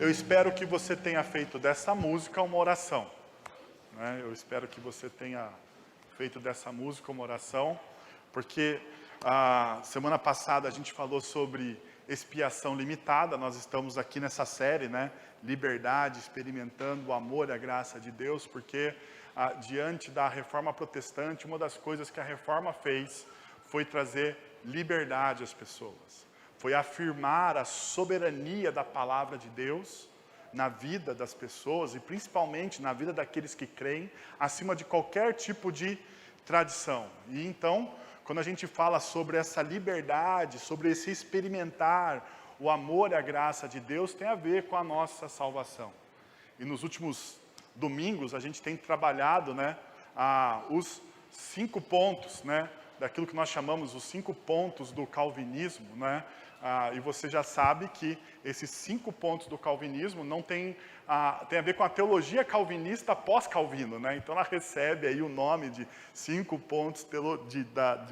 Eu espero que você tenha feito dessa música uma oração, né? Eu espero que você tenha feito dessa música uma oração, porque a semana passada a gente falou sobre expiação limitada. Nós estamos aqui nessa série, né? Liberdade, experimentando o amor e a graça de Deus, porque diante da reforma protestante, uma das coisas que a reforma fez foi trazer liberdade às pessoas. Foi afirmar a soberania da palavra de Deus na vida das pessoas e principalmente na vida daqueles que creem, acima de qualquer tipo de tradição. E então, quando a gente fala sobre essa liberdade, sobre esse experimentar o amor e a graça de Deus, tem a ver com a nossa salvação. E nos últimos domingos a gente tem trabalhado, né, os 5 pontos, né, daquilo que nós chamamos os 5 pontos do calvinismo, né? E você já sabe que esses 5 pontos do calvinismo não tem a ver com a teologia calvinista pós-calvino, né? Então ela recebe aí o nome de 5 pontos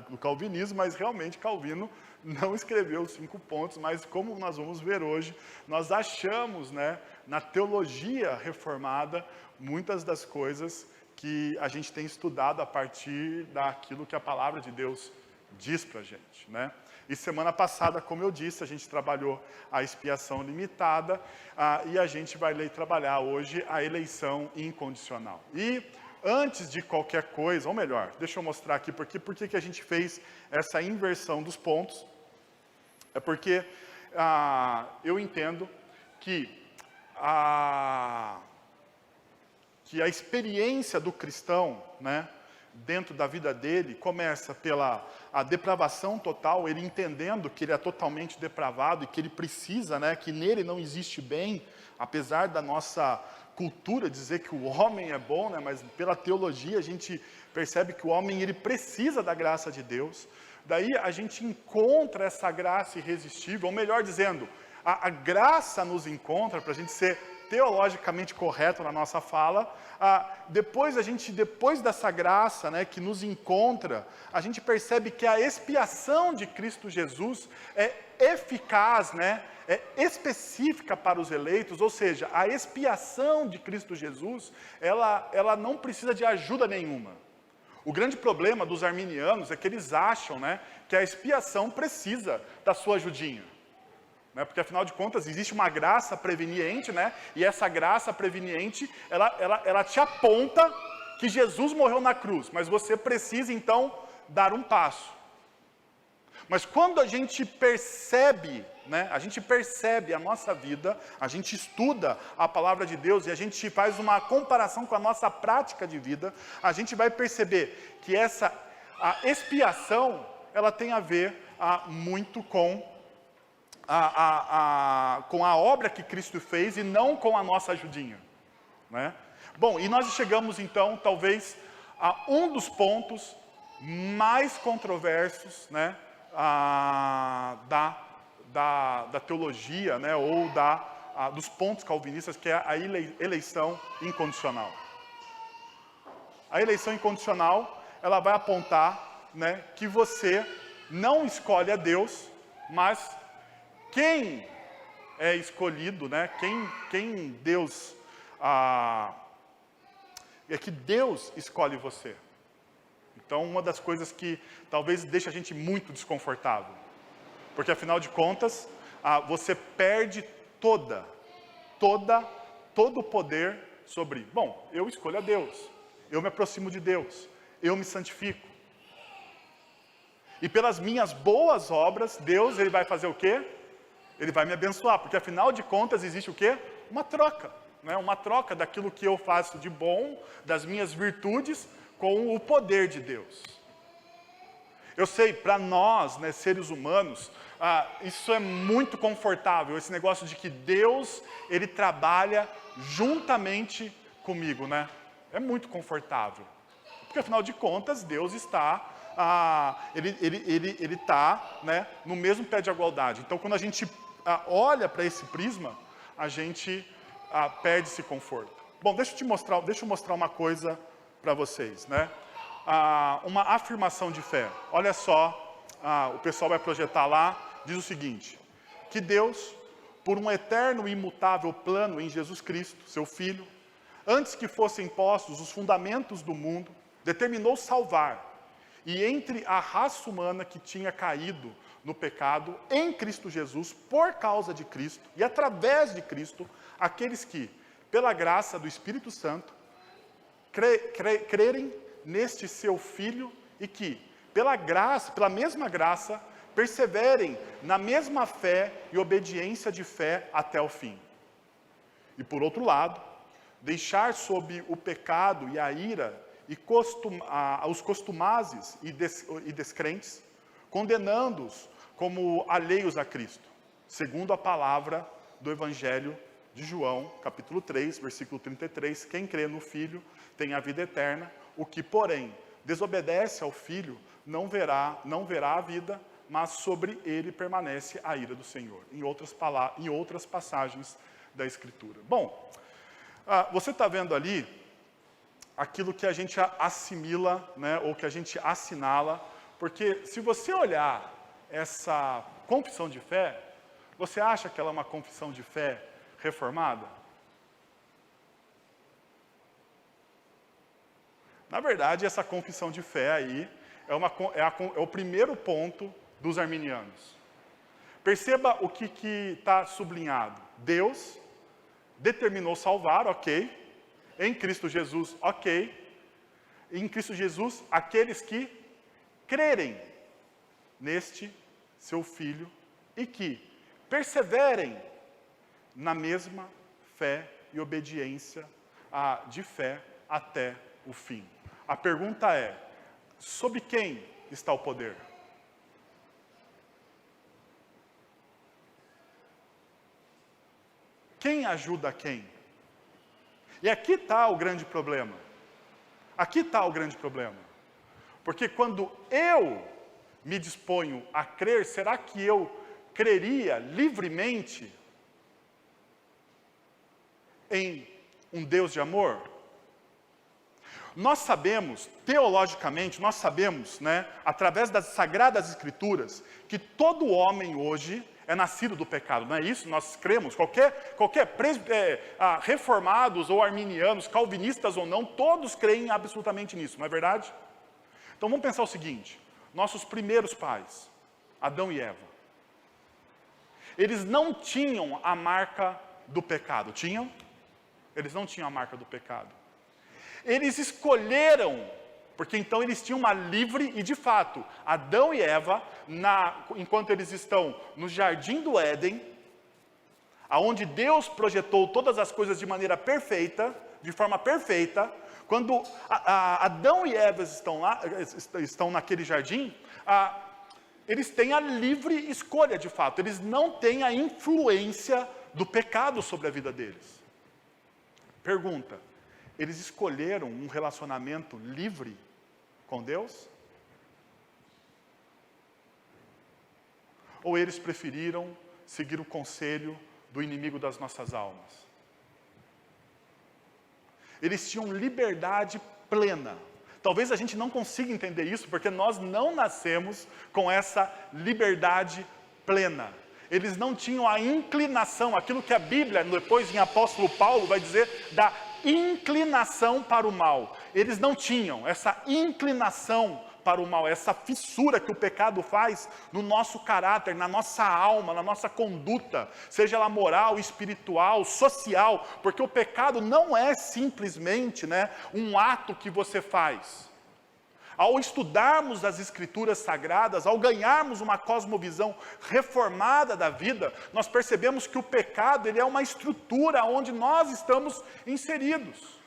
do calvinismo, mas realmente Calvino não escreveu os 5 pontos, mas como nós vamos ver hoje, nós achamos, né, na teologia reformada muitas das coisas que a gente tem estudado a partir daquilo que a palavra de Deus diz para a gente, né? E semana passada, como eu disse, a gente trabalhou a expiação limitada e a gente vai trabalhar hoje a eleição incondicional. E antes de qualquer coisa, ou melhor, deixa eu mostrar aqui por que a gente fez essa inversão dos pontos. É porque eu entendo que a experiência do cristão, né, dentro da vida dele, começa pela depravação total, ele entendendo que ele é totalmente depravado e que ele precisa, né, que nele não existe bem, apesar da nossa cultura dizer que o homem é bom, né, mas pela teologia a gente percebe que o homem ele precisa da graça de Deus. Daí a gente encontra essa graça irresistível, ou melhor dizendo, a graça nos encontra, para a gente ser teologicamente correto na nossa fala, depois dessa graça, né, que nos encontra, a gente percebe que a expiação de Cristo Jesus é eficaz, né, é específica para os eleitos, ou seja, a expiação de Cristo Jesus, ela não precisa de ajuda nenhuma. O grande problema dos arminianos é que eles acham, né, que a expiação precisa da sua ajudinha. Porque afinal de contas existe uma graça preveniente, né? E essa graça preveniente, ela te aponta que Jesus morreu na cruz, mas você precisa então dar um passo. Mas quando a gente percebe, né? A gente percebe a nossa vida, a gente estuda a palavra de Deus e a gente faz uma comparação com a nossa prática de vida, a gente vai perceber que a expiação, ela tem a ver muito com a obra que Cristo fez e não com a nossa ajudinha, né? Bom, e nós chegamos então, talvez, a um dos pontos mais controversos, né, da teologia, né, ou dos pontos calvinistas, que é a eleição incondicional. A eleição incondicional, ela vai apontar, né, que você não escolhe a Deus, mas quem é escolhido, né? Quem Deus é que Deus escolhe você. Então, uma das coisas que talvez deixe a gente muito desconfortável, porque afinal de contas, você perde todo o poder sobre, bom, eu escolho a Deus, eu me aproximo de Deus, eu me santifico. E pelas minhas boas obras, Deus ele vai fazer o quê? Ele vai me abençoar, porque afinal de contas existe o quê? Uma troca, né? Uma troca daquilo que eu faço de bom, das minhas virtudes, com o poder de Deus. Eu sei, para nós, né, seres humanos, isso é muito confortável, esse negócio de que Deus, ele trabalha juntamente comigo, né? É muito confortável, porque afinal de contas, Deus está... ele está, né, no mesmo pé de igualdade. Então, quando a gente olha para esse prisma, a gente perde esse conforto. Bom, deixa eu mostrar uma coisa para vocês, né? Uma afirmação de fé. Olha só, o pessoal vai projetar lá, diz o seguinte: que Deus, por um eterno e imutável plano em Jesus Cristo, seu Filho, antes que fossem postos os fundamentos do mundo, determinou salvar, e entre a raça humana que tinha caído no pecado, em Cristo Jesus, por causa de Cristo, e através de Cristo, aqueles que, pela graça do Espírito Santo, crerem neste seu Filho, e que, pela mesma graça, perseverem na mesma fé e obediência de fé até o fim. E por outro lado, deixar sob o pecado e a ira e os costumazes e descrentes, condenando-os como alheios a Cristo, segundo a palavra do Evangelho de João, capítulo 3, versículo 33, quem crê no Filho tem a vida eterna, o que, porém, desobedece ao Filho não verá a vida, mas sobre ele permanece a ira do Senhor. Em outras passagens da Escritura. Bom, você está vendo ali aquilo que a gente assimila, né, ou que a gente assinala, porque se você olhar essa confissão de fé, você acha que ela é uma confissão de fé reformada? Na verdade, essa confissão de fé aí é o primeiro ponto dos arminianos. Perceba o que está sublinhado. Deus determinou salvar, ok. Em Cristo Jesus, ok. Em Cristo Jesus, aqueles que crerem neste seu Filho e que perseverem na mesma fé e obediência de fé até o fim. A pergunta é, sob quem está o poder? Quem ajuda quem? E aqui está o grande problema. Aqui está o grande problema. Porque quando eu me disponho a crer, será que eu creria livremente em um Deus de amor? Nós sabemos, teologicamente, né, através das Sagradas Escrituras, que todo homem hoje é nascido do pecado, não é isso? Nós cremos, qualquer reformados ou arminianos, calvinistas ou não, todos creem absolutamente nisso, não é verdade? Então vamos pensar o seguinte, nossos primeiros pais, Adão e Eva, eles não tinham a marca do pecado, tinham? Eles não tinham a marca do pecado. Eles escolheram, porque então eles tinham uma livre, e de fato, Adão e Eva, enquanto eles estão no jardim do Éden, aonde Deus projetou todas as coisas de maneira perfeita, de forma perfeita, quando Adão e Eva estão naquele jardim, eles têm a livre escolha de fato, eles não têm a influência do pecado sobre a vida deles. Pergunta, eles escolheram um relacionamento livre com Deus? Ou eles preferiram seguir o conselho do inimigo das nossas almas? Eles tinham liberdade plena. Talvez a gente não consiga entender isso, porque nós não nascemos com essa liberdade plena. Eles não tinham a inclinação, aquilo que a Bíblia, depois em Apóstolo Paulo, vai dizer da inclinação para o mal. Eles não tinham essa inclinação para o mal, essa fissura que o pecado faz no nosso caráter, na nossa alma, na nossa conduta, seja ela moral, espiritual, social, porque o pecado não é simplesmente, um ato que você faz. Ao estudarmos as Escrituras Sagradas, ao ganharmos uma cosmovisão reformada da vida, nós percebemos que o pecado ele é uma estrutura onde nós estamos inseridos.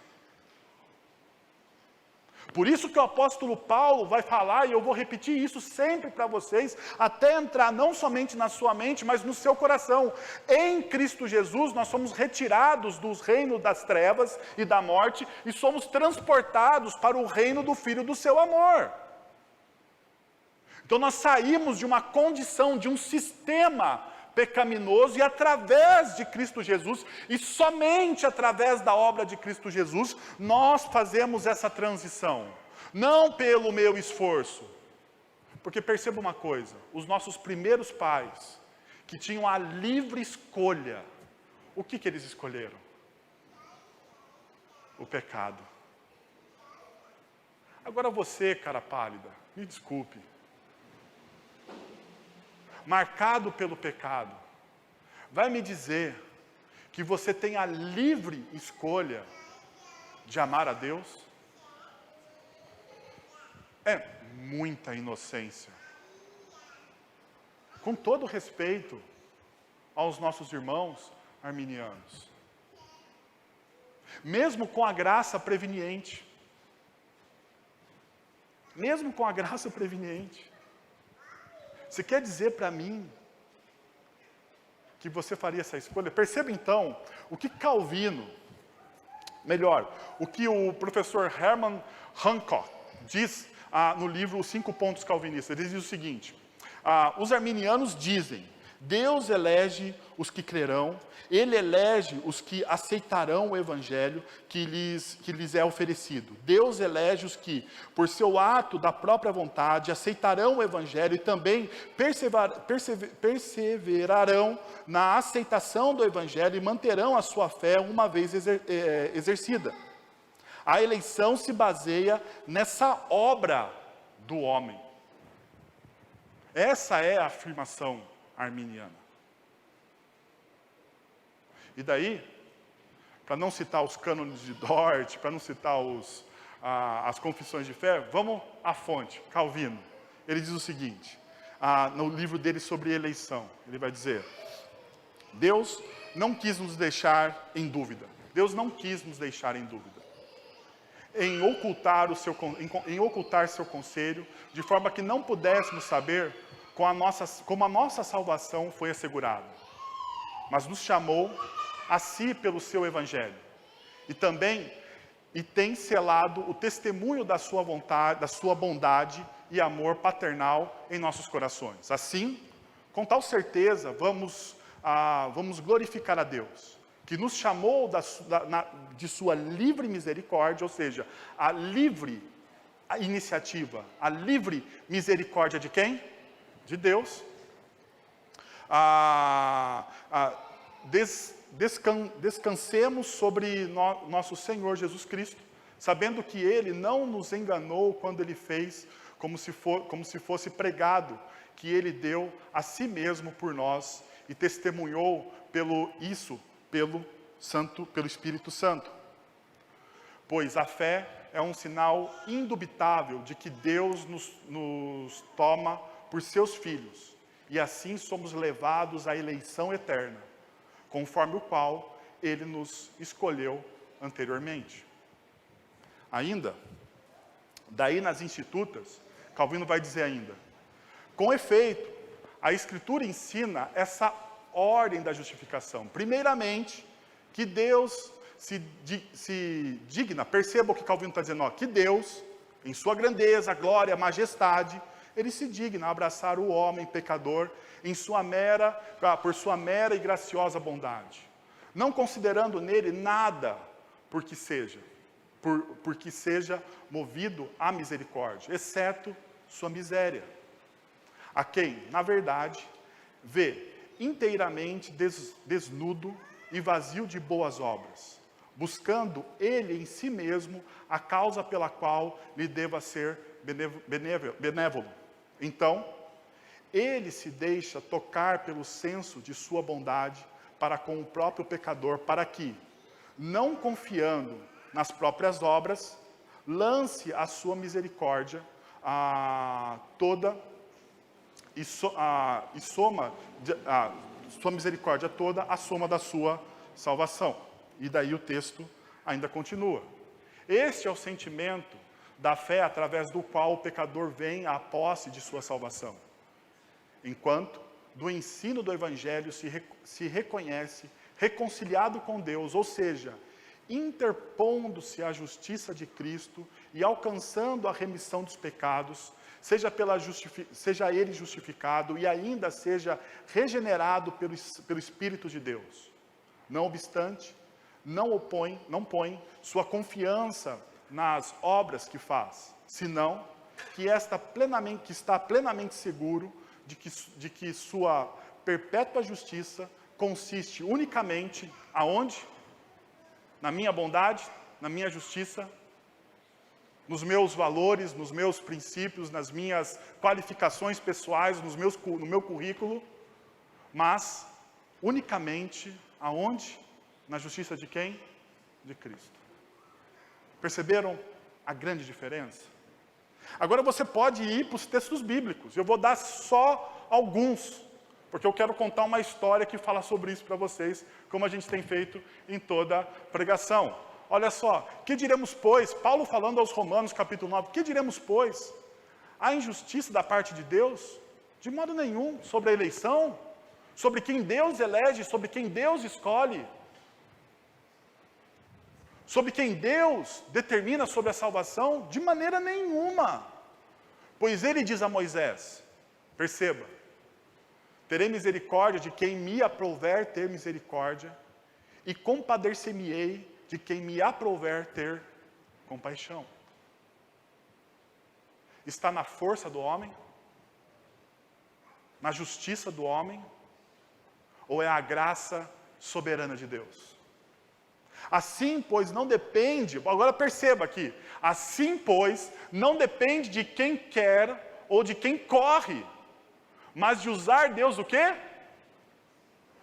Por isso que o apóstolo Paulo vai falar, e eu vou repetir isso sempre para vocês, até entrar não somente na sua mente, mas no seu coração. Em Cristo Jesus, nós somos retirados do reino das trevas e da morte, e somos transportados para o reino do Filho do seu amor. Então nós saímos de uma condição, de um sistema pecaminoso, e através de Cristo Jesus, e somente através da obra de Cristo Jesus, nós fazemos essa transição, não pelo meu esforço, porque perceba uma coisa, os nossos primeiros pais, que tinham a livre escolha. O que eles escolheram? O pecado. Agora você, cara pálida, me desculpe. Marcado pelo pecado, vai me dizer que você tem a livre escolha de amar a Deus? É muita inocência. Com todo respeito aos nossos irmãos arminianos. Mesmo com a graça preveniente. Mesmo com a graça preveniente. Você quer dizer para mim que você faria essa escolha? Perceba então o que Calvino, melhor, o que o professor Herman Hancock diz no livro Os 5 Pontos Calvinistas. Ele diz o seguinte: os arminianos dizem, Deus elege os que crerão, Ele elege os que aceitarão o Evangelho que lhes é oferecido. Deus elege os que, por seu ato da própria vontade, aceitarão o Evangelho e também perseverarão na aceitação do Evangelho e manterão a sua fé uma vez exercida. A eleição se baseia nessa obra do homem. Essa é a afirmação arminiana. E daí, para não citar os cânones de Dort, para não citar as confissões de fé, vamos à fonte, Calvino. Ele diz o seguinte, no livro dele sobre eleição, ele vai dizer: Deus não quis nos deixar em dúvida. Deus não quis nos deixar em dúvida. Em ocultar seu conselho, de forma que não pudéssemos saber como a nossa salvação foi assegurada. Mas nos chamou a si pelo seu Evangelho. E tem selado o testemunho da sua vontade, da sua bondade e amor paternal em nossos corações. Assim, com tal certeza, vamos glorificar a Deus, que nos chamou de sua livre misericórdia, ou seja, a livre iniciativa, a livre misericórdia de quem? De Deus. Descansemos sobre nosso Senhor Jesus Cristo, sabendo que Ele não nos enganou quando Ele fez como se fosse pregado, que Ele deu a si mesmo por nós e testemunhou pelo Espírito Santo. Pois a fé é um sinal indubitável de que Deus nos toma por seus filhos, e assim somos levados à eleição eterna, conforme o qual Ele nos escolheu anteriormente. Ainda, daí nas Institutas, Calvino vai dizer ainda: com efeito, a Escritura ensina essa ordem da justificação. Primeiramente, que Deus se digna, perceba o que Calvino está dizendo, que Deus, em sua grandeza, glória, majestade, Ele se digna a abraçar o homem pecador por sua mera e graciosa bondade, não considerando nele nada porque seja movido à misericórdia, exceto sua miséria, a quem, na verdade, vê inteiramente desnudo e vazio de boas obras, buscando ele em si mesmo a causa pela qual lhe deva ser benévolo. Então, ele se deixa tocar pelo senso de sua bondade para com o próprio pecador, para que, não confiando nas próprias obras, lance a sua misericórdia sua misericórdia toda a soma da sua salvação. E daí o texto ainda continua. Este é o sentimento da fé através do qual o pecador vem à posse de sua salvação, enquanto do ensino do Evangelho se reconhece reconciliado com Deus, ou seja, interpondo-se à justiça de Cristo e alcançando a remissão dos pecados, seja ele justificado e ainda seja regenerado pelo Espírito de Deus. Não obstante, não põe sua confiança nas obras que faz, senão que está plenamente seguro de que sua perpétua justiça consiste unicamente aonde? Na minha bondade, na minha justiça, nos meus valores, nos meus princípios, nas minhas qualificações pessoais, no meu currículo, mas unicamente aonde? Na justiça de quem? De Cristo. Perceberam a grande diferença? Agora você pode ir para os textos bíblicos. Eu vou dar só alguns, porque eu quero contar uma história que fala sobre isso para vocês, como a gente tem feito em toda pregação. Olha só, que diremos, pois, Paulo falando aos Romanos, capítulo 9, que diremos, pois, há injustiça da parte de Deus? De modo nenhum, sobre a eleição, sobre quem Deus elege, sobre quem Deus escolhe, sobre quem Deus determina sobre a salvação, de maneira nenhuma. Pois ele diz a Moisés, perceba, terei misericórdia de quem me aprouver ter misericórdia, e compadecer-me-ei de quem me aprouver ter compaixão. Está na força do homem? Na justiça do homem? Ou é a graça soberana de Deus? Assim, pois, não depende, agora perceba aqui, assim, pois, não depende de quem quer ou de quem corre, mas de usar Deus o quê?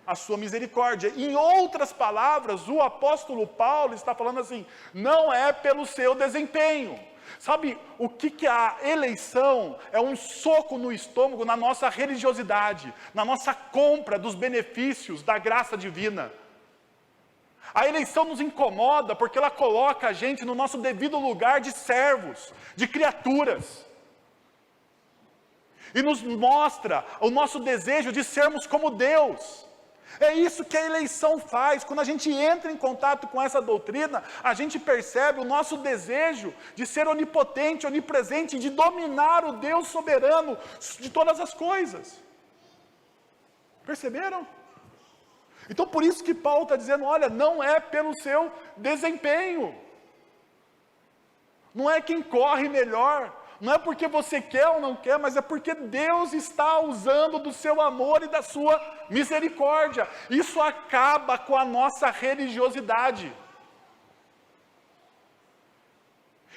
A sua misericórdia. Em outras palavras, o apóstolo Paulo está falando assim, não é pelo seu desempenho. Sabe o que a eleição é? Um soco no estômago na nossa religiosidade, na nossa compra dos benefícios da graça divina. A eleição nos incomoda porque ela coloca a gente no nosso devido lugar de servos, de criaturas. E nos mostra o nosso desejo de sermos como Deus. É isso que a eleição faz. Quando a gente entra em contato com essa doutrina, a gente percebe o nosso desejo de ser onipotente, onipresente, de dominar o Deus soberano de todas as coisas. Perceberam? Então por isso que Paulo está dizendo, olha, não é pelo seu desempenho. Não é quem corre melhor. Não é porque você quer ou não quer, mas é porque Deus está usando do seu amor e da sua misericórdia. Isso acaba com a nossa religiosidade.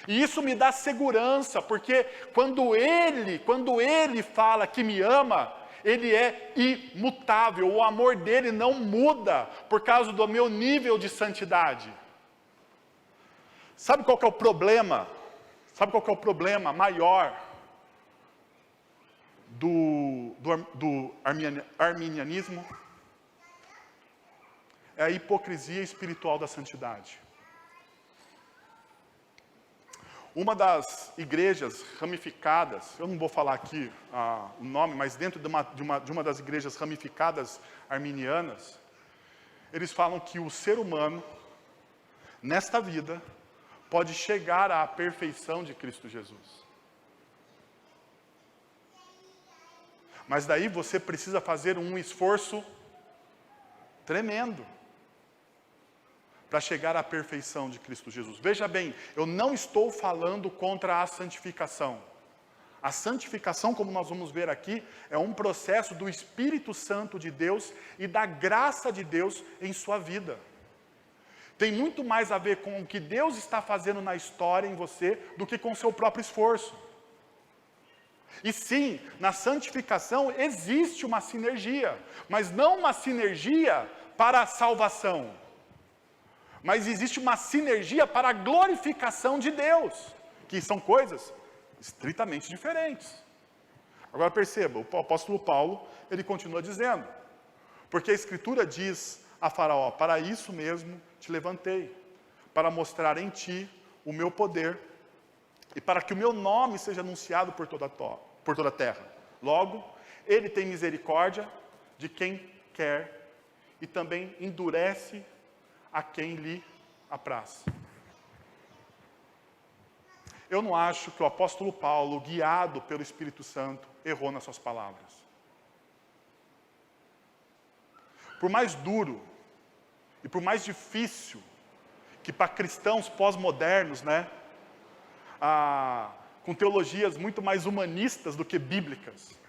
E isso me dá segurança, porque quando Ele fala que me ama, Ele é imutável, o amor dele não muda por causa do meu nível de santidade. Sabe qual que é o problema? Sabe qual que é o problema maior do arminianismo? É a hipocrisia espiritual da santidade. Uma das igrejas ramificadas, eu não vou falar aqui o nome, mas dentro de uma das igrejas ramificadas arminianas, eles falam que o ser humano, nesta vida, pode chegar à perfeição de Cristo Jesus. Mas daí você precisa fazer um esforço tremendo para chegar à perfeição de Cristo Jesus. Veja bem, eu não estou falando contra a santificação. A santificação, como nós vamos ver aqui, é um processo do Espírito Santo de Deus e da graça de Deus em sua vida. Tem muito mais a ver com o que Deus está fazendo na história em você do que com o seu próprio esforço. E sim, na santificação existe uma sinergia, mas não uma sinergia para a salvação, mas existe uma sinergia para a glorificação de Deus, que são coisas estritamente diferentes. Agora perceba, o apóstolo Paulo, ele continua dizendo, porque a Escritura diz a Faraó, para isso mesmo te levantei, para mostrar em ti o meu poder, e para que o meu nome seja anunciado por toda a terra. Logo, ele tem misericórdia de quem quer, e também endurece a quem lhe apraz. Eu não acho que o apóstolo Paulo, guiado pelo Espírito Santo, errou nas suas palavras. Por mais duro e por mais difícil que para cristãos pós-modernos, com teologias muito mais humanistas do que bíblicas,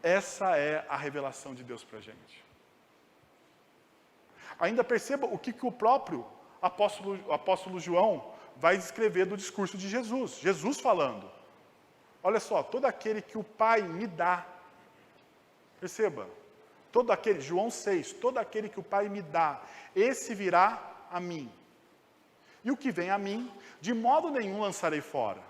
Essa é a revelação de Deus para a gente. Ainda perceba o que o próprio apóstolo João vai escrever do discurso de Jesus. Jesus falando. Olha só, todo aquele que o Pai me dá. Perceba. Todo aquele, João 6, todo aquele que o Pai me dá, esse virá a mim. E o que vem a mim, de modo nenhum lançarei fora.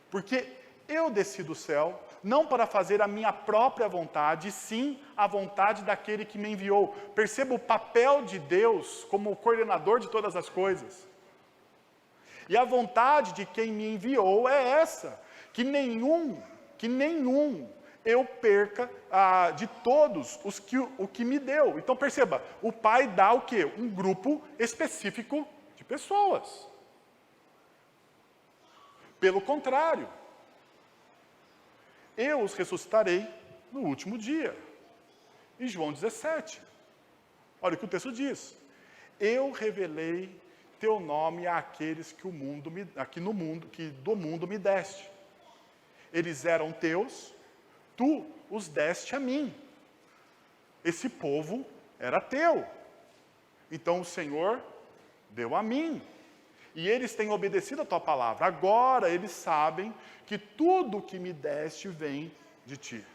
Porque eu desci do céu, não para fazer a minha própria vontade, sim a vontade daquele que me enviou. Perceba o papel de Deus como o coordenador de todas as coisas. E a vontade de quem me enviou é essa, que nenhum eu perca de todos o que me deu. Então perceba, o Pai dá o quê? Um grupo específico de pessoas. Pelo contrário, eu os ressuscitarei no último dia. Em João 17. Olha o que o texto diz. Eu revelei teu nome àqueles que do mundo me deste. Eles eram teus, tu os deste a mim. Esse povo era teu. Então o Senhor deu a mim. E eles têm obedecido a tua palavra. Agora eles sabem que tudo o que me deste vem de ti.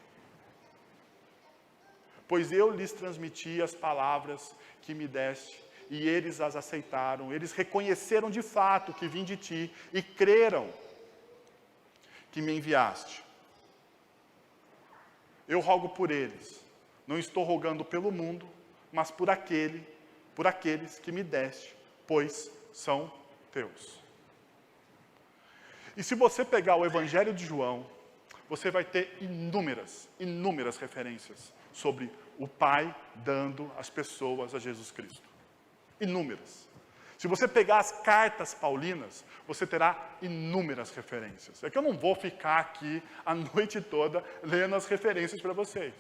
Pois eu lhes transmiti as palavras que me deste, e eles as aceitaram. Eles reconheceram de fato que vim de ti, e creram que me enviaste. Eu rogo por eles. Não estou rogando pelo mundo, mas por aqueles que me deste, pois são teus. E se você pegar o Evangelho de João, você vai ter inúmeras referências sobre o Pai dando às pessoas a Jesus Cristo. Inúmeras. Se você pegar as cartas paulinas, você terá inúmeras referências. É que eu não vou ficar aqui a noite toda lendo as referências para vocês.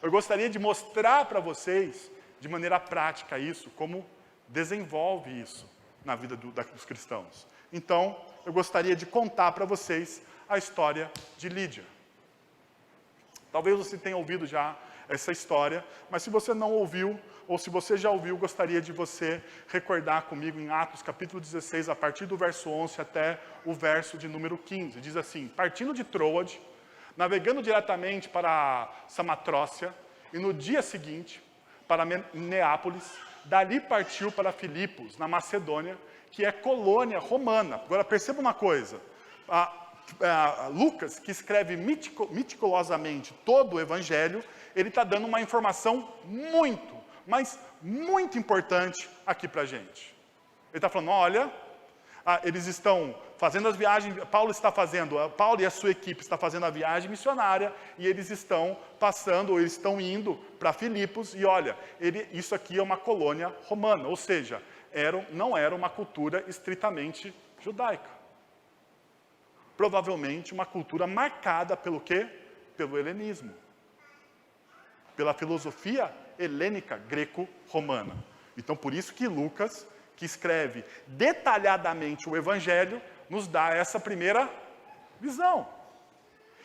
Eu gostaria de mostrar para vocês, de maneira prática, isso, como desenvolve isso na vida dos cristãos. Então, eu gostaria de contar para vocês a história de Lídia. Talvez você tenha ouvido já essa história, mas se você não ouviu, ou se você já ouviu, gostaria de você recordar comigo em Atos capítulo 16, a partir do verso 11 até o verso de número 15. Diz assim: partindo de Troade, navegando diretamente para Samatrócia, e no dia seguinte, para Neápolis, dali partiu para Filipos, na Macedônia, que é colônia romana. Agora perceba uma coisa, Lucas, que escreve meticulosamente todo o Evangelho, ele está dando uma informação muito importante aqui para a gente. Ele está falando, olha, eles estão fazendo as viagens, Paulo e a sua equipe está fazendo a viagem missionária, e eles estão eles estão indo para Filipos, e olha, isso aqui é uma colônia romana, ou seja, não era uma cultura estritamente judaica. Provavelmente uma cultura marcada pelo quê? Pelo helenismo. Pela filosofia helênica greco-romana. Então, por isso que Lucas, que escreve detalhadamente o Evangelho, nos dá essa primeira visão.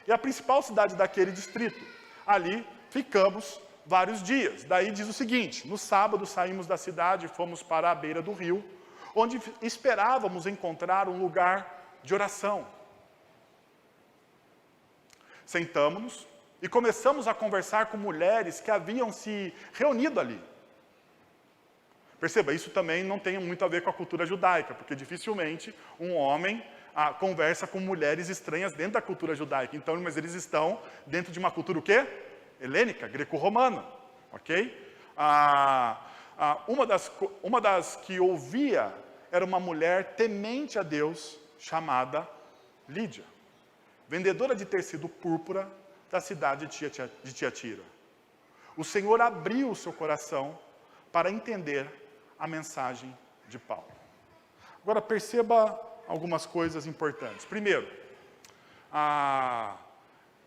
E a principal cidade daquele distrito. Ali ficamos vários dias. Daí diz o seguinte: no sábado saímos da cidade e fomos para a beira do rio, onde esperávamos encontrar um lugar de oração. Sentamos-nos e começamos a conversar com mulheres que haviam se reunido ali. Perceba, isso também não tem muito a ver com a cultura judaica, porque dificilmente um homem conversa com mulheres estranhas dentro da cultura judaica. Então, mas eles estão dentro de uma cultura o quê? Helênica, greco-romana. Ok? Uma das que ouvia era uma mulher temente a Deus, chamada Lídia, vendedora de tecido púrpura da cidade de Tiatira. O Senhor abriu o seu coração para entender a mensagem de Paulo. Agora perceba algumas coisas importantes. Primeiro,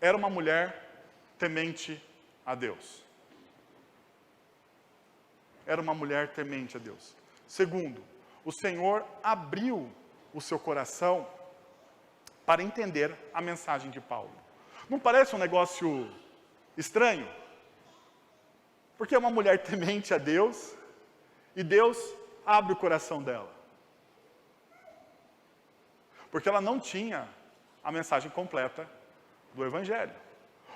era uma mulher temente a Deus. Era uma mulher temente a Deus. Segundo, o Senhor abriu o seu coração para entender a mensagem de Paulo. Não parece um negócio Estranho. Porque é uma mulher temente a Deus e Deus abre o coração dela. Porque ela não tinha a mensagem completa do Evangelho.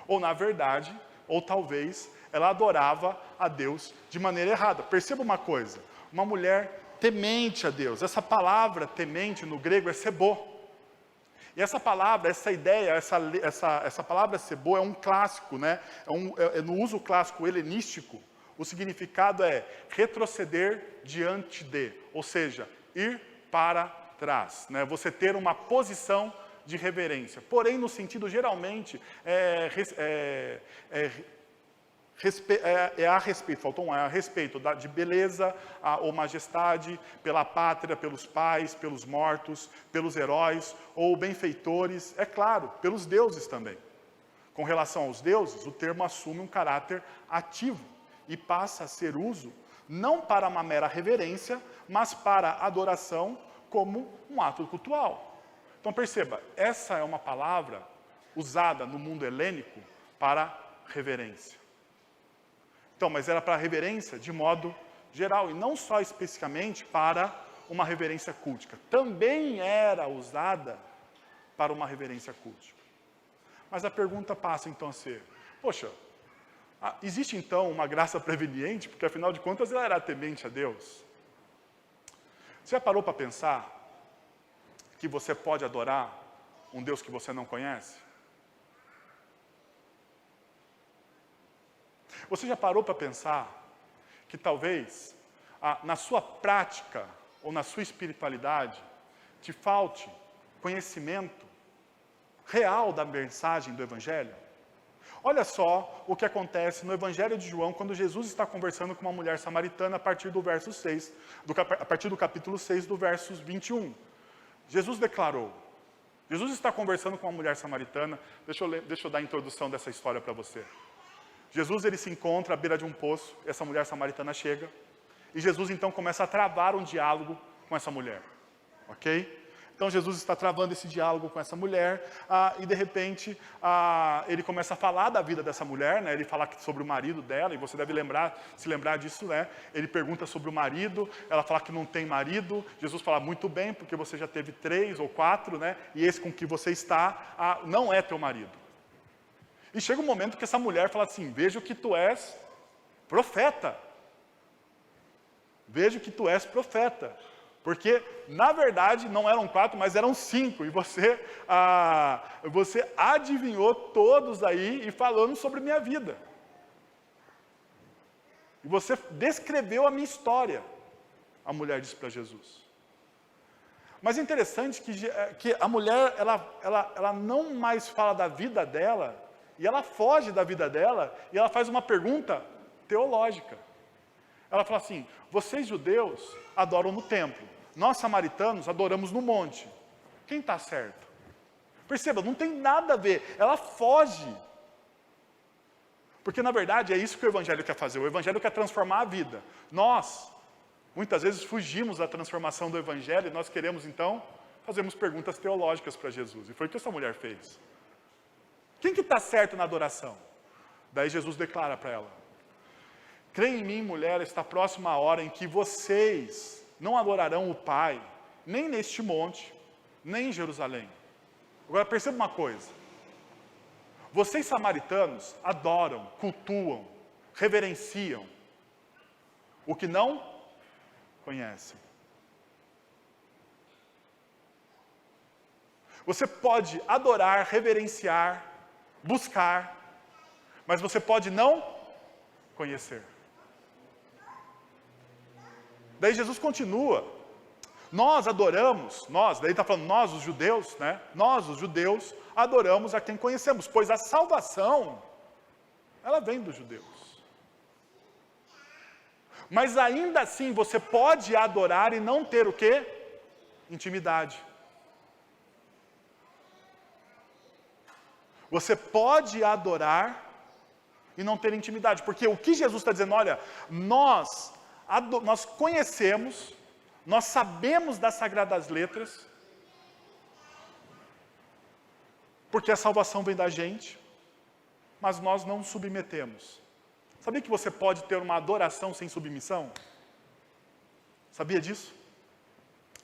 Ou na verdade, ou talvez, ela adorava a Deus de maneira errada. Perceba uma coisa, uma mulher temente a Deus. Essa palavra temente no grego é sebó. E essa palavra, essa ideia, essa palavra sebó é um clássico, né? No uso clássico helenístico, o significado é retroceder diante de, ou seja, ir para trás, né? Você ter uma posição de reverência. Porém, no sentido geralmente a respeito, faltou um, a respeito de beleza ou majestade, pela pátria, pelos pais, pelos mortos, pelos heróis ou benfeitores, é claro, pelos deuses também. Com relação aos deuses, o termo assume um caráter ativo e passa a ser uso não para uma mera reverência, mas para adoração como um ato cultual. Então perceba, essa é uma palavra usada no mundo helênico para reverência. Então, mas era para reverência de modo geral, e não só especificamente para uma reverência cultica. Também era usada para uma reverência cultica. Mas a pergunta passa então a ser, poxa, existe então uma graça preveniente, porque afinal de contas ela era temente a Deus? Você já parou para pensar que você pode adorar um Deus que você não conhece? Você já parou para pensar que talvez na sua prática ou na sua espiritualidade te falte conhecimento real da mensagem do Evangelho? Olha só o que acontece no Evangelho de João, quando Jesus está conversando com uma mulher samaritana a partir do verso 6, a partir do capítulo 6, do versos 21. Jesus declarou, Jesus está conversando com uma mulher samaritana, deixa eu dar a introdução dessa história para você. Jesus ele se encontra à beira de um poço, essa mulher samaritana chega, e Jesus então começa a travar um diálogo com essa mulher, ok? Então Jesus está travando esse diálogo com essa mulher, e de repente ele começa a falar da vida dessa mulher, né? Ele fala sobre o marido dela, e você deve se lembrar disso, né? Ele pergunta sobre o marido, ela fala que não tem marido, Jesus fala, muito bem, porque você já teve 3 ou 4, né? E esse com que você está não é teu marido. E chega um momento que essa mulher fala assim, vejo que tu és profeta. Vejo que tu és profeta. Porque, na verdade, não eram 4, mas eram 5. E você adivinhou todos aí e falando sobre minha vida. E você descreveu a minha história. A mulher disse para Jesus. Mas é interessante que a mulher, ela não mais fala da vida dela, e ela foge da vida dela, e ela faz uma pergunta teológica. Ela fala assim, vocês judeus adoram no templo, nós samaritanos adoramos no monte. Quem está certo? Perceba, não tem nada a ver, ela foge. Porque na verdade é isso que o Evangelho quer fazer, o Evangelho quer transformar a vida. Nós, muitas vezes fugimos da transformação do Evangelho, e nós queremos então, fazermos perguntas teológicas para Jesus. E foi o que essa mulher fez. Quem que está certo na adoração? Daí Jesus declara para ela, creia em mim, mulher, está próxima a hora em que vocês não adorarão o Pai, nem neste monte, nem em Jerusalém. Agora perceba uma coisa, vocês samaritanos adoram, cultuam, reverenciam o que não conhecem. Você pode adorar, reverenciar, buscar, mas você pode não conhecer. Daí Jesus continua, nós adoramos, daí está falando nós os judeus, né? Nós os judeus adoramos a quem conhecemos, pois a salvação, ela vem dos judeus. Mas ainda assim você pode adorar e não ter o quê? Intimidade. Você pode adorar e não ter intimidade. Porque o que Jesus está dizendo, olha, nós conhecemos, nós sabemos das Sagradas Letras, porque a salvação vem da gente, mas nós não submetemos. Sabia que você pode ter uma adoração sem submissão? Sabia disso?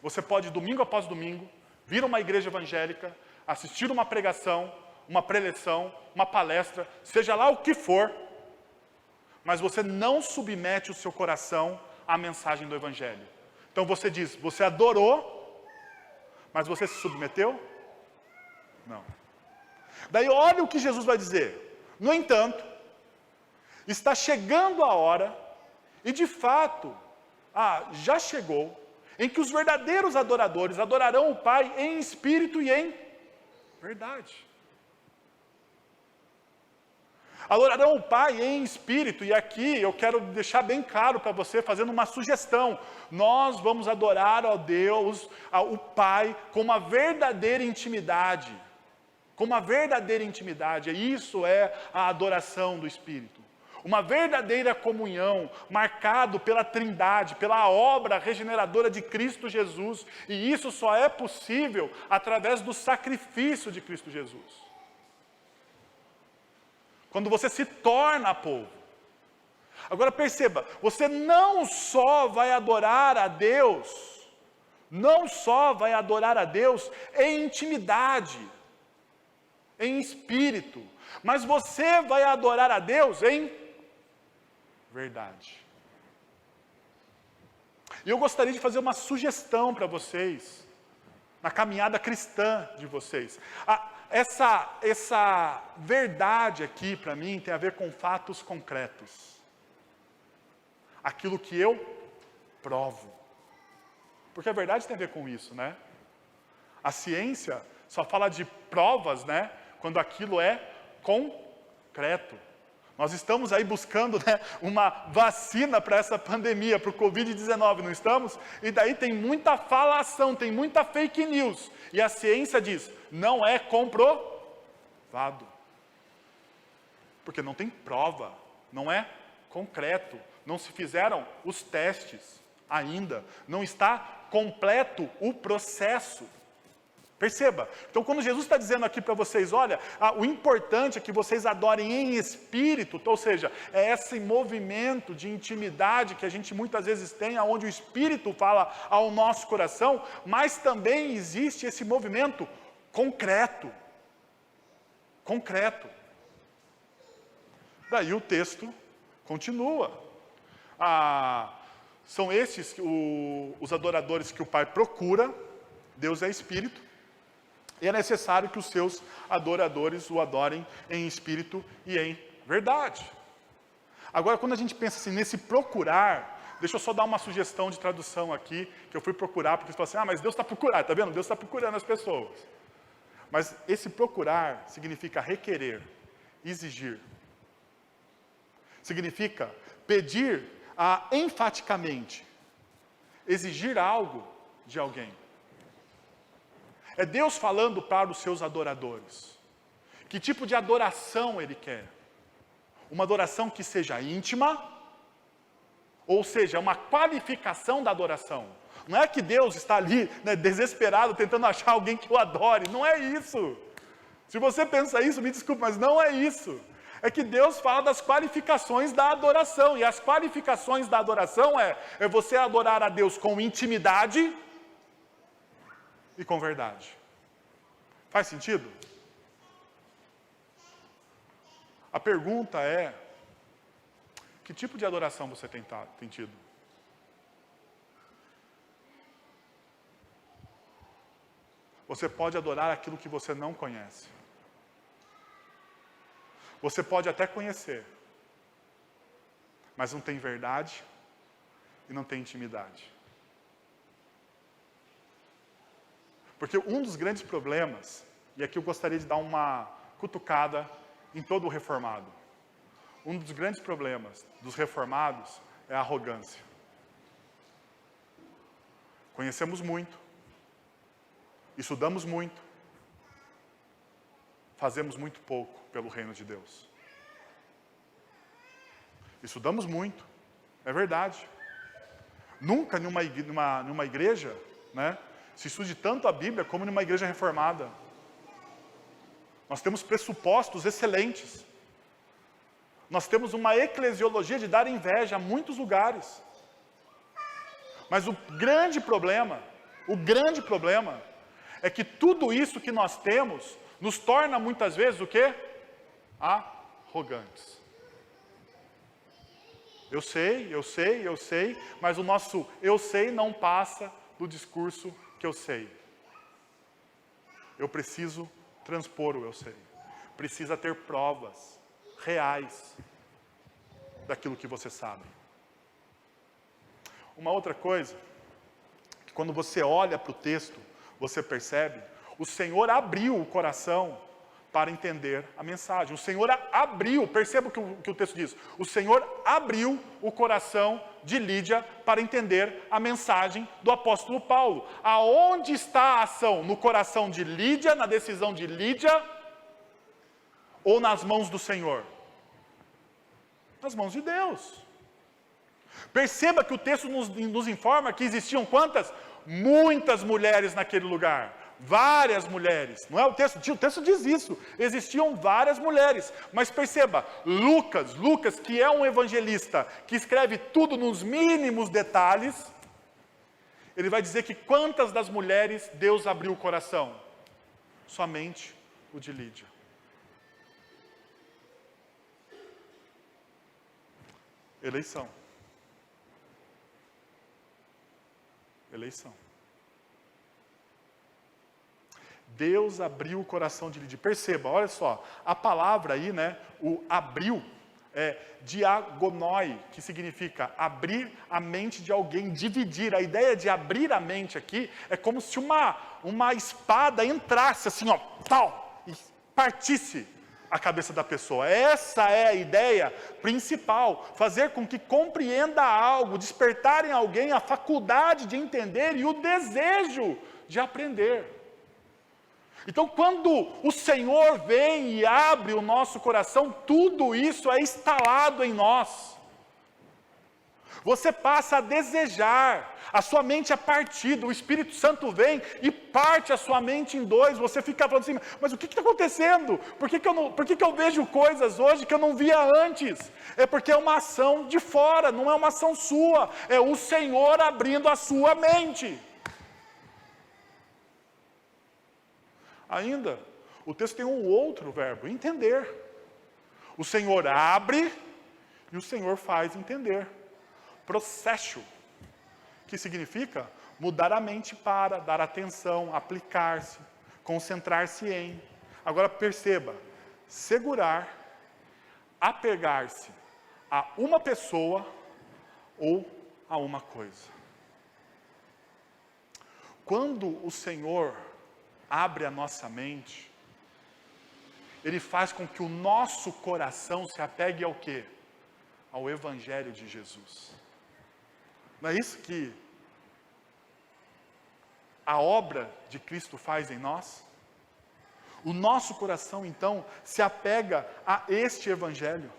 Você pode, domingo após domingo, vir a uma igreja evangélica, assistir uma pregação, uma preleção, uma palestra, seja lá o que for, mas você não submete o seu coração à mensagem do evangelho. Então você diz, você adorou, mas você se submeteu? Não. Daí olha o que Jesus vai dizer. No entanto, está chegando a hora, e de fato, já chegou, em que os verdadeiros adoradores adorarão o Pai em espírito e em verdade. Adorarão o Pai em espírito, e aqui eu quero deixar bem claro para você, fazendo uma sugestão. Nós vamos adorar ao Deus, o Pai, com uma verdadeira intimidade. Com uma verdadeira intimidade, isso é a adoração do Espírito. Uma verdadeira comunhão, marcado pela Trindade, pela obra regeneradora de Cristo Jesus. E isso só é possível através do sacrifício de Cristo Jesus. Quando você se torna povo. Agora perceba, você não só vai adorar a Deus, em intimidade, em espírito, mas você vai adorar a Deus em verdade. E eu gostaria de fazer uma sugestão para vocês, na caminhada cristã de vocês. Essa verdade aqui, para mim, tem a ver com fatos concretos. Aquilo que eu provo. Porque a verdade tem a ver com isso, né? A ciência só fala de provas, né? Quando aquilo é concreto. Nós estamos aí buscando, né, uma vacina para essa pandemia, para o Covid-19, não estamos? E daí tem muita falação, tem muita fake news. E a ciência diz, não é comprovado. Porque não tem prova, não é concreto. Não se fizeram os testes ainda. Não está completo o processo. Perceba, então quando Jesus está dizendo aqui para vocês, olha, o importante é que vocês adorem em espírito, ou seja, é esse movimento de intimidade que a gente muitas vezes tem, onde o Espírito fala ao nosso coração, mas também existe esse movimento concreto. Daí o texto continua. São esses os adoradores que o Pai procura, Deus é Espírito, e é necessário que os seus adoradores o adorem em espírito e em verdade. Agora, quando a gente pensa assim, nesse procurar, deixa eu só dar uma sugestão de tradução aqui, que eu fui procurar, porque você fala assim, mas Deus está procurando, está vendo? Deus está procurando as pessoas. Mas esse procurar significa requerer, exigir. Significa pedir enfaticamente, exigir algo de alguém. É Deus falando para os seus adoradores. Que tipo de adoração Ele quer? Uma adoração que seja íntima, ou seja, uma qualificação da adoração. Não é que Deus está ali, né, desesperado, tentando achar alguém que o adore. Não é isso. Se você pensa isso, me desculpe, mas não é isso. É que Deus fala das qualificações da adoração. E as qualificações da adoração é você adorar a Deus com intimidade e com verdade. Faz sentido? A pergunta é, que tipo de adoração você tem tido? Você pode adorar aquilo que você não conhece. Você pode até conhecer, mas não tem verdade e não tem intimidade. Porque um dos grandes problemas, e aqui eu gostaria de dar uma cutucada em todo o reformado. Um dos grandes problemas dos reformados é a arrogância. Conhecemos muito, estudamos muito, fazemos muito pouco pelo reino de Deus. Estudamos muito, é verdade. Nunca numa igreja, né, se estude tanto a Bíblia como numa igreja reformada. Nós temos pressupostos excelentes. Nós temos uma eclesiologia de dar inveja a muitos lugares. Mas o grande problema é que tudo isso que nós temos nos torna muitas vezes o quê? Arrogantes. Eu sei, mas o nosso eu sei não passa do discurso que eu sei. Eu preciso transpor o eu sei. Precisa ter provas reais daquilo que você sabe. Uma outra coisa, que quando você olha para o texto, você percebe, o Senhor abriu o coração para entender a mensagem. O Senhor abriu, perceba o que o texto diz, o Senhor abriu o coração de Lídia para entender a mensagem do apóstolo Paulo. Aonde está a ação? No coração de Lídia, na decisão de Lídia, ou nas mãos do Senhor? Nas mãos de Deus. Perceba que o texto nos informa que existiam quantas? Muitas mulheres naquele lugar. Várias mulheres. Não é o texto? O texto diz isso. Existiam várias mulheres. Mas perceba, Lucas, que é um evangelista, que escreve tudo nos mínimos detalhes, ele vai dizer que quantas das mulheres Deus abriu o coração? Somente o de Lídia. Eleição. Deus abriu o coração de Lídia. Perceba, olha só, a palavra aí, né, o abriu, é diagonoi, que significa abrir a mente de alguém, dividir. A ideia de abrir a mente aqui é como se uma espada entrasse assim, ó, tal, e partisse a cabeça da pessoa. Essa é a ideia principal, fazer com que compreenda algo, despertar em alguém a faculdade de entender e o desejo de aprender. Então, quando o Senhor vem e abre o nosso coração, tudo isso é instalado em nós. Você passa a desejar, a sua mente é partida, o Espírito Santo vem e parte a sua mente em dois. Você fica falando assim, mas o que está acontecendo? Por que eu vejo coisas hoje que eu não via antes? É porque é uma ação de fora, não é uma ação sua, é o Senhor abrindo a sua mente. Ainda, o texto tem um outro verbo, entender. O Senhor abre e o Senhor faz entender. Processo, que significa mudar a mente para, dar atenção, aplicar-se, concentrar-se em. Agora perceba, segurar, apegar-se a uma pessoa ou a uma coisa. Quando o Senhor abre a nossa mente, Ele faz com que o nosso coração se apegue ao quê? Ao Evangelho de Jesus. Não é isso que a obra de Cristo faz em nós? O nosso coração, então, se apega a este Evangelho.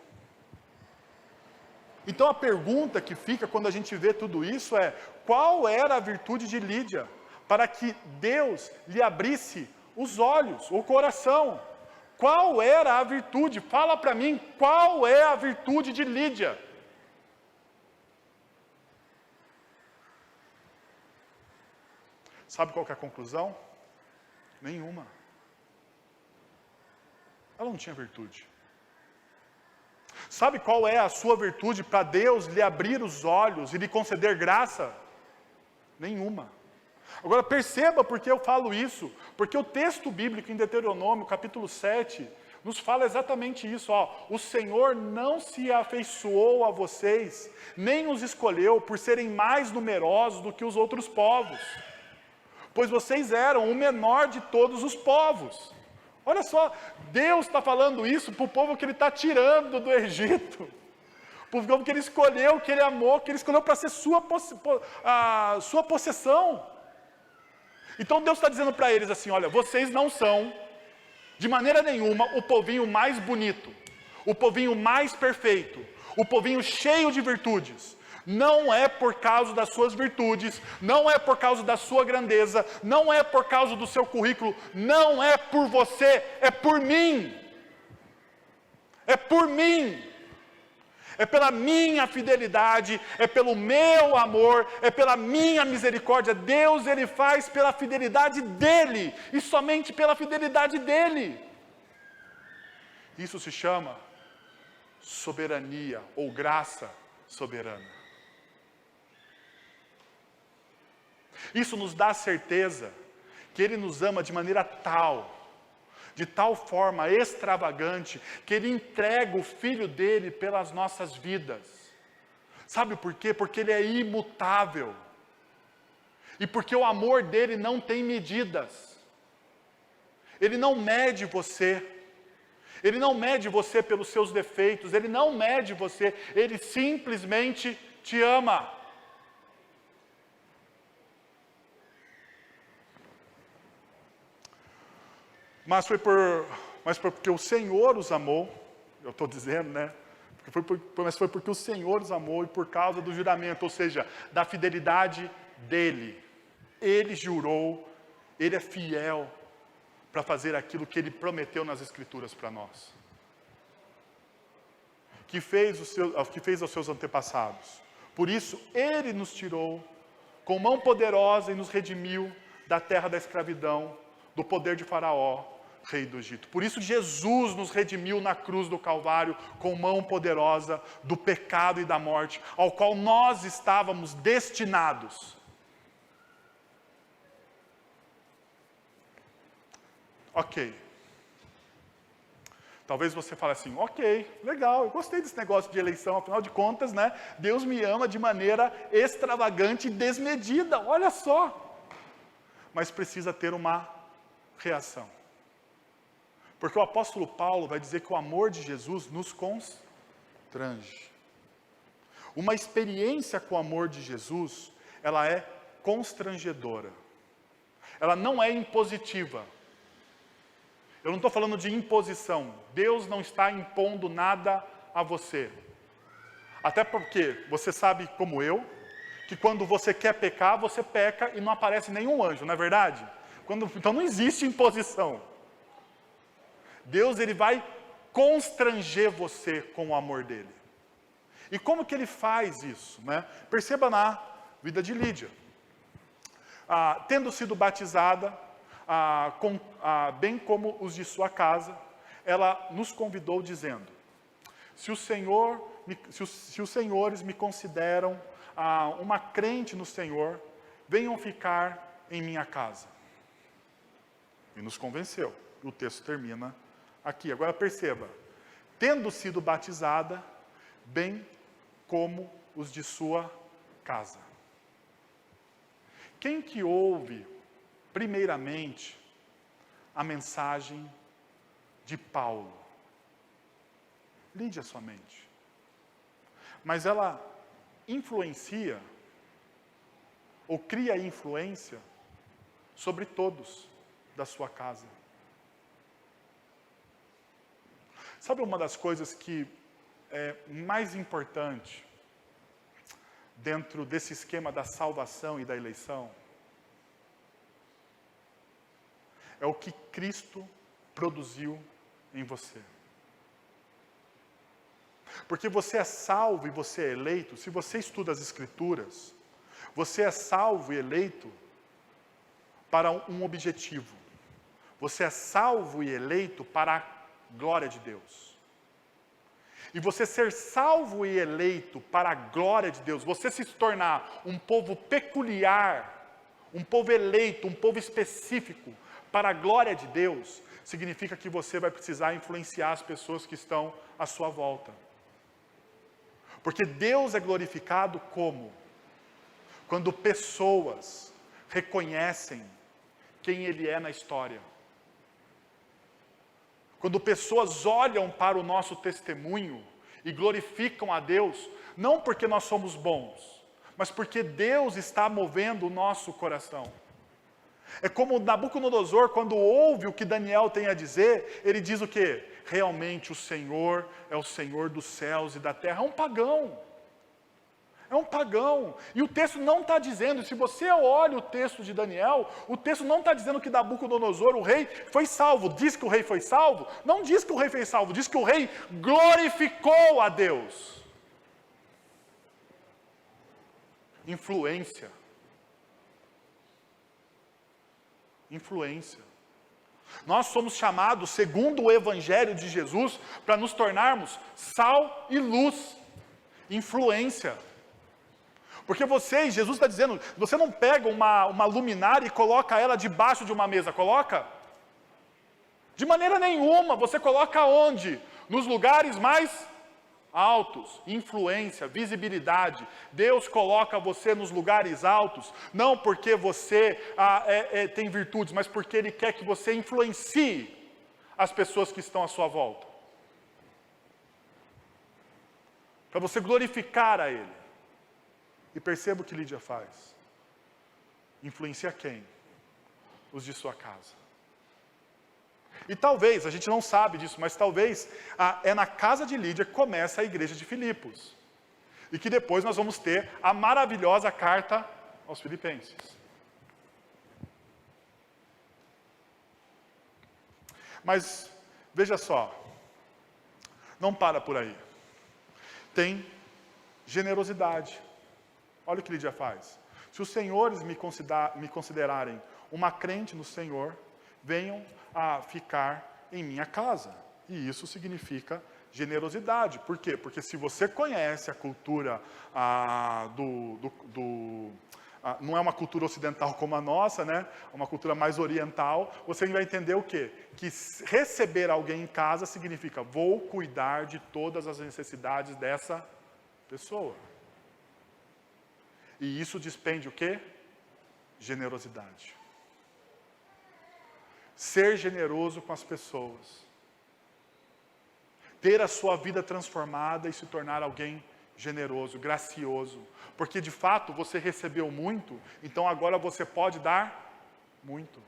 Então a pergunta que fica quando a gente vê tudo isso é: qual era a virtude de Lídia para que Deus lhe abrisse os olhos, o coração? Qual era a virtude? Fala para mim, qual é a virtude de Lídia? Sabe qual que é a conclusão? Nenhuma. Ela não tinha virtude. Sabe qual é a sua virtude para Deus lhe abrir os olhos e lhe conceder graça? Nenhuma. Agora perceba por que eu falo isso. Porque o texto bíblico em Deuteronômio, capítulo 7, nos fala exatamente isso. O Senhor não se afeiçoou a vocês, nem os escolheu por serem mais numerosos do que os outros povos, pois vocês eram o menor de todos os povos. Olha só, Deus está falando isso para o povo que Ele está tirando do Egito. Para o povo que Ele escolheu, que Ele amou, que Ele escolheu para ser sua possessão. Então Deus está dizendo para eles assim, olha, vocês não são, de maneira nenhuma, o povinho mais bonito, o povinho mais perfeito, o povinho cheio de virtudes. Não é por causa das suas virtudes, não é por causa da sua grandeza, não é por causa do seu currículo, não é por você, é por mim. É por mim. é pela minha fidelidade, é pelo meu amor, é pela minha misericórdia. Deus, Ele faz pela fidelidade dEle, e somente pela fidelidade dEle. Isso se chama soberania, ou graça soberana. Isso nos dá a certeza que Ele nos ama de maneira tal, de tal forma extravagante, que Ele entrega o Filho dEle pelas nossas vidas. Sabe por quê? Porque Ele é imutável. E porque o amor dEle não tem medidas. Ele não mede você. Ele não mede você pelos seus defeitos. Ele não mede você. Ele simplesmente te ama. Mas porque o Senhor os amou, eu estou dizendo, né? Mas foi porque o Senhor os amou e por causa do juramento, ou seja, da fidelidade dEle. Ele jurou, Ele é fiel para fazer aquilo que Ele prometeu nas Escrituras para nós. Que fez aos seus antepassados. Por isso, Ele nos tirou com mão poderosa e nos redimiu da terra da escravidão, do poder de Faraó, rei do Egito. Por isso Jesus nos redimiu na cruz do Calvário com mão poderosa do pecado e da morte, ao qual nós estávamos destinados. Ok. Talvez você fale assim, ok, legal, eu gostei desse negócio de eleição, afinal de contas, né? Deus me ama de maneira extravagante e desmedida, olha só. Mas precisa ter uma reação. Porque o apóstolo Paulo vai dizer que o amor de Jesus nos constrange. Uma experiência com o amor de Jesus, ela é constrangedora. Ela não é impositiva. Eu não estou falando de imposição. Deus não está impondo nada a você. Até porque você sabe, como eu, que quando você quer pecar, você peca e não aparece nenhum anjo, não é verdade? Então não existe imposição. Deus, Ele vai constranger você com o amor dEle. E como que Ele faz isso, né? Perceba na vida de Lídia. Tendo sido batizada, bem como os de sua casa, ela nos convidou dizendo, se os senhores me consideram uma crente no Senhor, venham ficar em minha casa. E nos convenceu. O texto termina aqui. Agora perceba, tendo sido batizada, bem como os de sua casa. Quem que ouve, primeiramente, a mensagem de Paulo? Lídia somente. Mas ela influencia, ou cria influência, sobre todos da sua casa. Sabe uma das coisas que é mais importante dentro desse esquema da salvação e da eleição? É o que Cristo produziu em você. Porque você é salvo e você é eleito, se você estuda as Escrituras, você é salvo e eleito para um objetivo. Você é salvo e eleito para a glória de Deus. E você ser salvo e eleito para a glória de Deus, você se tornar um povo peculiar, um povo eleito, um povo específico para a glória de Deus, significa que você vai precisar influenciar as pessoas que estão à sua volta. Porque Deus é glorificado como? Quando pessoas reconhecem quem Ele é na história. Quando pessoas olham para o nosso testemunho e glorificam a Deus, não porque nós somos bons, mas porque Deus está movendo o nosso coração. É como Nabucodonosor, quando ouve o que Daniel tem a dizer, ele diz o quê? Realmente o Senhor é o Senhor dos céus e da terra. É um pagão. É um pagão. E o texto não está dizendo, se você olha o texto de Daniel, o texto não está dizendo que Nabucodonosor, o rei, foi salvo. Diz que o rei foi salvo? Não diz que o rei foi salvo, diz que o rei glorificou a Deus. Influência. Influência. Nós somos chamados, segundo o Evangelho de Jesus, para nos tornarmos sal e luz. Influência. Porque Jesus está dizendo, você não pega uma luminária e coloca ela debaixo de uma mesa, coloca? De maneira nenhuma, você coloca onde? Nos lugares mais altos, influência, visibilidade. Deus coloca você nos lugares altos, não porque você tem virtudes, mas porque Ele quer que você influencie as pessoas que estão à sua volta. Para você glorificar a Ele. E perceba o que Lídia faz. Influencia quem? Os de sua casa. E talvez, a gente não sabe disso, mas talvez é na casa de Lídia que começa a igreja de Filipos. E que depois nós vamos ter a maravilhosa carta aos Filipenses. Mas, veja só, não para por aí. Tem generosidade. Olha o que Lídia faz. Se os senhores me considerarem uma crente no Senhor, venham a ficar em minha casa. E isso significa generosidade. Por quê? Porque se você conhece a cultura não é uma cultura ocidental como a nossa, né? É uma cultura mais oriental, você vai entender o quê? Que receber alguém em casa significa, vou cuidar de todas as necessidades dessa pessoa. E isso despende o quê? Generosidade. Ser generoso com as pessoas. Ter a sua vida transformada e se tornar alguém generoso, gracioso. Porque de fato você recebeu muito, então agora você pode dar muito.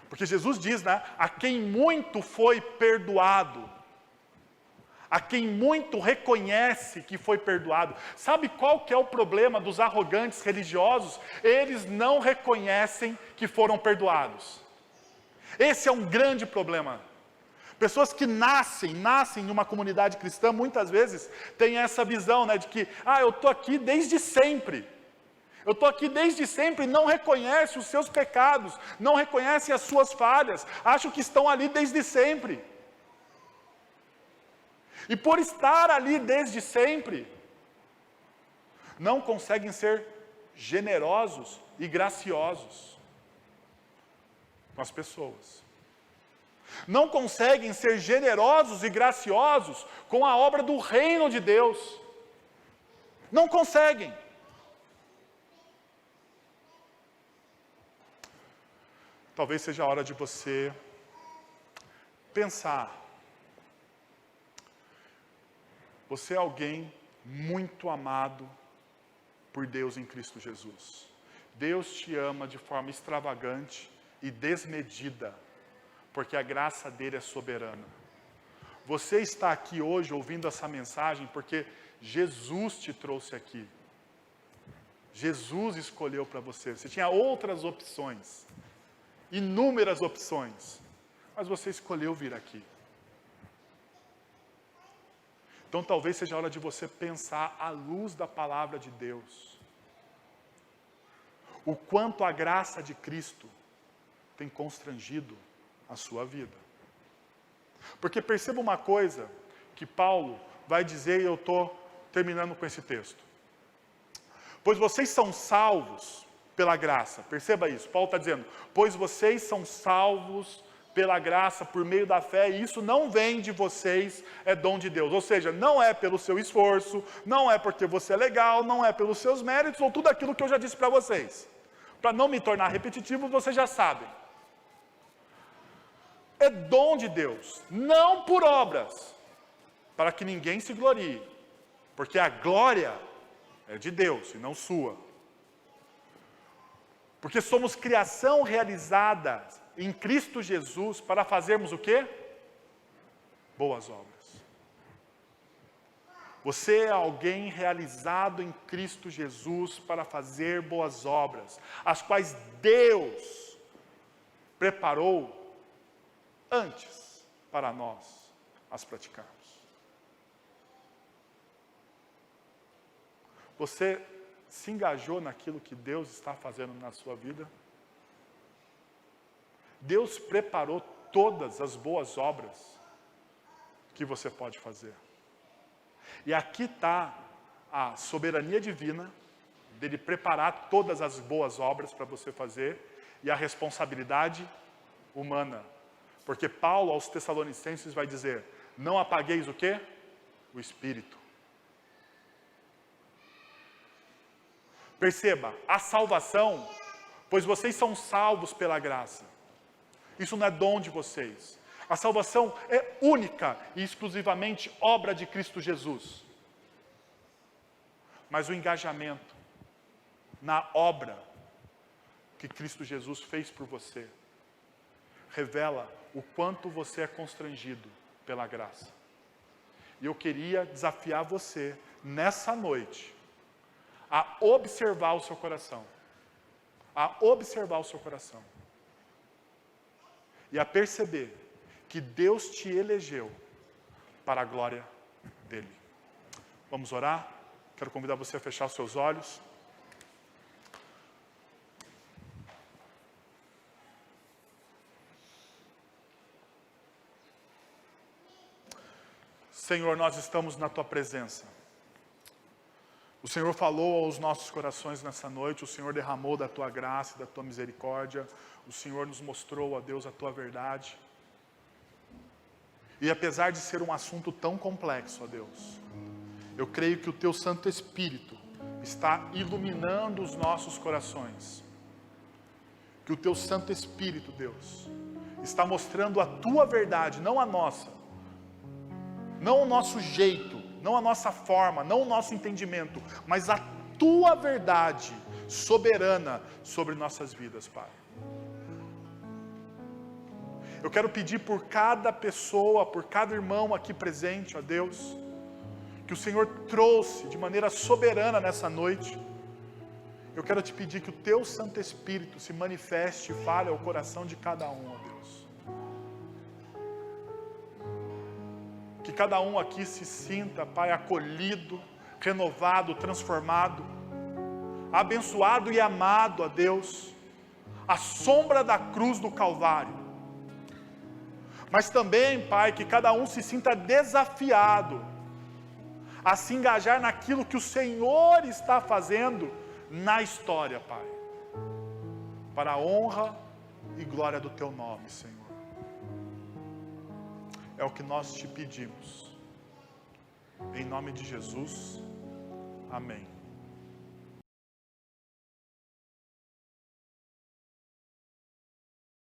Porque Jesus diz, né? A quem muito foi perdoado, a quem muito reconhece que foi perdoado. Sabe qual que é o problema dos arrogantes religiosos? Eles não reconhecem que foram perdoados. Esse é um grande problema. Pessoas que nascem em uma comunidade cristã, muitas vezes, têm essa visão, né, de que, eu estou aqui desde sempre. Eu estou aqui desde sempre, não reconhece os seus pecados, não reconhece as suas falhas, acham que estão ali desde sempre. E por estar ali desde sempre, não conseguem ser generosos e graciosos com as pessoas. Não conseguem ser generosos e graciosos com a obra do reino de Deus. Não conseguem. Talvez seja a hora de você pensar. Você é alguém muito amado por Deus em Cristo Jesus. Deus te ama de forma extravagante e desmedida, porque a graça dele é soberana. Você está aqui hoje ouvindo essa mensagem porque Jesus te trouxe aqui. Jesus escolheu para você. Você tinha outras opções, inúmeras opções, mas você escolheu vir aqui. Então talvez seja a hora de você pensar à luz da palavra de Deus. O quanto a graça de Cristo tem constrangido a sua vida. Porque perceba uma coisa que Paulo vai dizer, e eu estou terminando com esse texto. Pois vocês são salvos pela graça. Perceba isso, Paulo está dizendo, pois vocês são salvos pela graça, por meio da fé, e isso não vem de vocês, é dom de Deus. Ou seja, não é pelo seu esforço, não é porque você é legal, não é pelos seus méritos, ou tudo aquilo que eu já disse para vocês. Para não me tornar repetitivo, vocês já sabem. É dom de Deus, não por obras, para que ninguém se glorie, porque a glória é de Deus e não sua. Porque somos criação realizada em Cristo Jesus para fazermos o quê? Boas obras. Você é alguém realizado em Cristo Jesus para fazer boas obras, as quais Deus preparou antes para nós as praticarmos. Você se engajou naquilo que Deus está fazendo na sua vida? Deus preparou todas as boas obras que você pode fazer. E aqui está a soberania divina, dele preparar todas as boas obras para você fazer, e a responsabilidade humana. Porque Paulo aos Tessalonicenses vai dizer, não apagueis o quê? O Espírito. Perceba, a salvação, pois vocês são salvos pela graça. Isso não é dom de vocês. A salvação é única e exclusivamente obra de Cristo Jesus. Mas o engajamento na obra que Cristo Jesus fez por você revela o quanto você é constrangido pela graça. E eu queria desafiar você nessa noite a observar o seu coração. A observar o seu coração. E a perceber que Deus te elegeu para a glória dele. Vamos orar? Quero convidar você a fechar os seus olhos. Senhor, nós estamos na Tua presença. O Senhor falou aos nossos corações nessa noite, o Senhor derramou da Tua graça, da Tua misericórdia, o Senhor nos mostrou, ó Deus, a Tua verdade. E apesar de ser um assunto tão complexo, ó Deus, eu creio que o Teu Santo Espírito está iluminando os nossos corações. Que o Teu Santo Espírito, Deus, está mostrando a Tua verdade, não a nossa. Não o nosso jeito, não a nossa forma, não o nosso entendimento, mas a Tua verdade soberana sobre nossas vidas, Pai. Eu quero pedir por cada pessoa, por cada irmão aqui presente, ó Deus, que o Senhor trouxe de maneira soberana nessa noite. Eu quero te pedir que o Teu Santo Espírito se manifeste e fale ao coração de cada um, ó Deus. Que cada um aqui se sinta, Pai, acolhido, renovado, transformado, abençoado e amado, ó Deus, à sombra da cruz do Calvário. Mas também, Pai, que cada um se sinta desafiado a se engajar naquilo que o Senhor está fazendo na história, Pai, para a honra e glória do Teu nome, Senhor. É o que nós te pedimos. Em nome de Jesus. Amém.